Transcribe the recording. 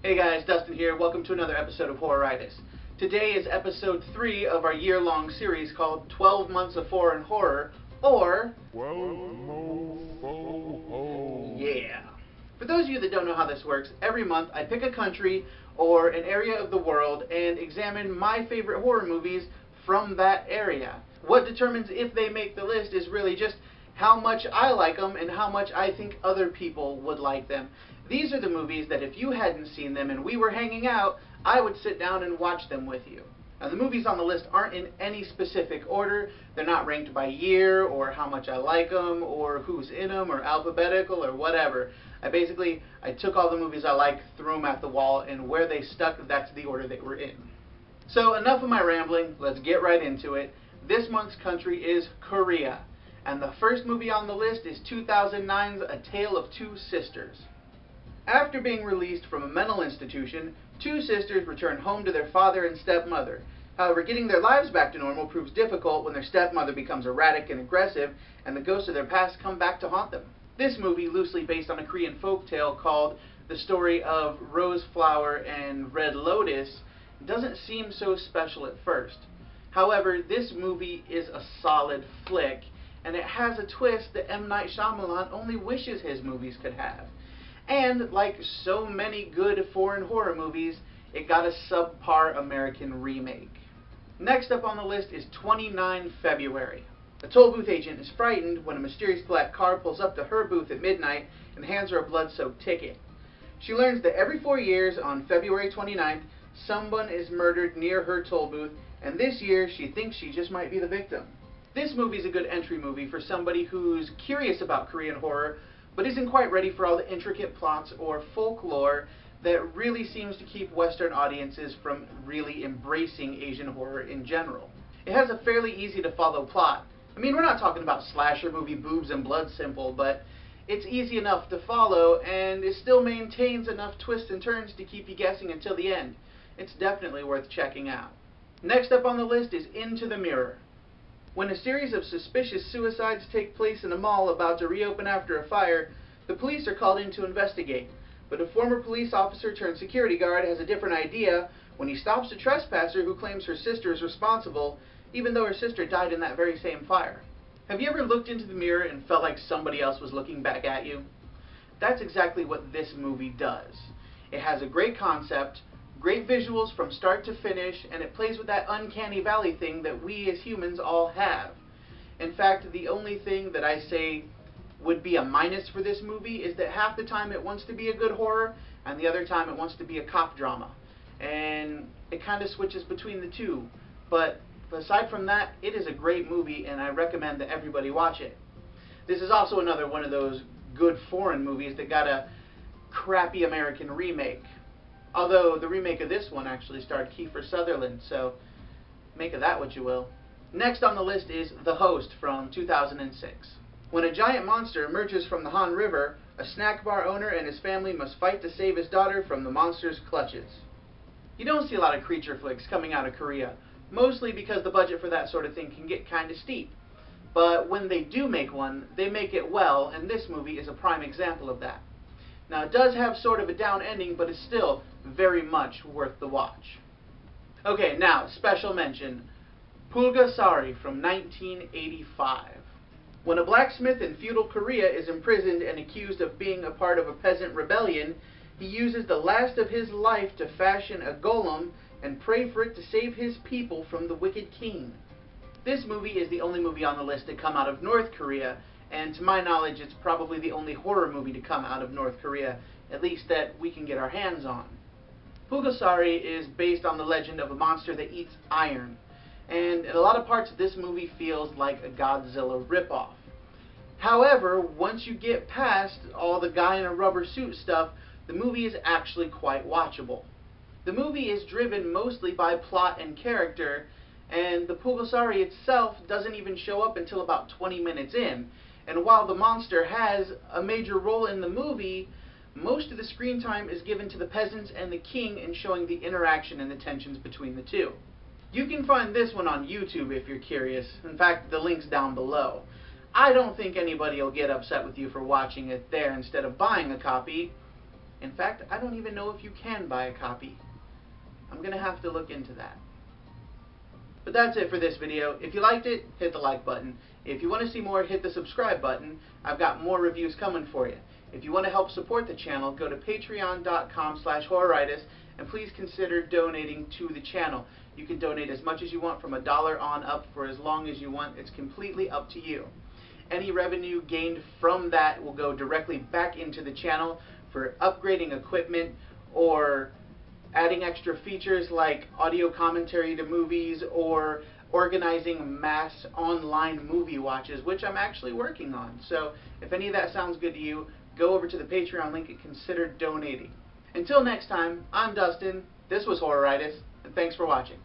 Hey guys, Dustin here. Welcome to another episode of Horroritis. Today is episode 3 of our year-long series called 12 Months of Foreign Horror, or 12 Mofo. Yeah. For those of you that don't know how this works, every month I pick a country or an area of the world and examine my favorite horror movies from that area. What determines if they make the list is really just how much I like them and how much I think other people would like them. These are the movies that if you hadn't seen them and we were hanging out, I would sit down and watch them with you. Now, the movies on the list aren't in any specific order. They're not ranked by year or how much I like them or who's in them or alphabetical or whatever. I took all the movies I liked, threw them at the wall, and where they stuck, that's the order they were in. So enough of my rambling. Let's get right into it. This month's country is Korea. And the first movie on the list is 2009's A Tale of Two Sisters. After being released from a mental institution, two sisters return home to their father and stepmother. However, getting their lives back to normal proves difficult when their stepmother becomes erratic and aggressive, and the ghosts of their past come back to haunt them. This movie, loosely based on a Korean folktale called The Story of Rose Flower and Red Lotus, doesn't seem so special at first. However, this movie is a solid flick, and it has a twist that M. Night Shyamalan only wishes his movies could have. And, like so many good foreign horror movies, it got a subpar American remake. Next up on the list is 29 February. A toll booth agent is frightened when a mysterious black car pulls up to her booth at midnight and hands her a blood-soaked ticket. She learns that every 4 years, on February 29th, someone is murdered near her toll booth, and this year she thinks she just might be the victim. This movie is a good entry movie for somebody who's curious about Korean horror, but isn't quite ready for all the intricate plots or folklore that really seems to keep Western audiences from really embracing Asian horror in general. It has a fairly easy to follow plot. I mean, we're not talking about slasher movie boobs and blood simple, but it's easy enough to follow, and it still maintains enough twists and turns to keep you guessing until the end. It's definitely worth checking out. Next up on the list is Into the Mirror. When a series of suspicious suicides take place in a mall about to reopen after a fire, the police are called in to investigate. But a former police officer turned security guard has a different idea when he stops a trespasser who claims her sister is responsible, even though her sister died in that very same fire. Have you ever looked into the mirror and felt like somebody else was looking back at you? That's exactly what this movie does. It has a great concept, great visuals from start to finish, and it plays with that uncanny valley thing that we as humans all have. In fact, the only thing that I say would be a minus for this movie is that half the time it wants to be a good horror, and the other time it wants to be a cop drama. And it kind of switches between the two. But aside from that, it is a great movie, and I recommend that everybody watch it. This is also another one of those good foreign movies that got a crappy American remake. Although the remake of this one actually starred Kiefer Sutherland, so make of that what you will. Next on the list is The Host from 2006. When a giant monster emerges from the Han River, a snack bar owner and his family must fight to save his daughter from the monster's clutches. You don't see a lot of creature flicks coming out of Korea, mostly because the budget for that sort of thing can get kind of steep. But when they do make one, they make it well, and this movie is a prime example of that. Now, it does have sort of a down ending, but it's still very much worth the watch. Okay, now, special mention, Pulgasari from 1985. When a blacksmith in feudal Korea is imprisoned and accused of being a part of a peasant rebellion, he uses the last of his life to fashion a golem and pray for it to save his people from the wicked king. This movie is the only movie on the list to come out of North Korea, and to my knowledge, it's probably the only horror movie to come out of North Korea, at least that we can get our hands on. Pulgasari is based on the legend of a monster that eats iron, and in a lot of parts this movie feels like a Godzilla ripoff. However, once you get past all the guy in a rubber suit stuff, the movie is actually quite watchable. The movie is driven mostly by plot and character, and the Pulgasari itself doesn't even show up until about 20 minutes in. And while the monster has a major role in the movie, most of the screen time is given to the peasants and the king in showing the interaction and the tensions between the two. You can find this one on YouTube if you're curious. In fact, the link's down below. I don't think anybody will get upset with you for watching it there instead of buying a copy. In fact, I don't even know if you can buy a copy. I'm going to have to look into that. But that's it for this video. If you liked it, hit the like button. If you want to see more, hit the subscribe button. I've got more reviews coming for you. If you want to help support the channel, go to patreon.com/horroritis and please consider donating to the channel. You can donate as much as you want, from $1 on up, for as long as you want. It's completely up to you. Any revenue gained from that will go directly back into the channel for upgrading equipment or adding extra features like audio commentary to movies or organizing mass online movie watches, which I'm actually working on. So if any of that sounds good to you, go over to the Patreon link and consider donating. Until next time, I'm Dustin, this was Horroritis, and thanks for watching.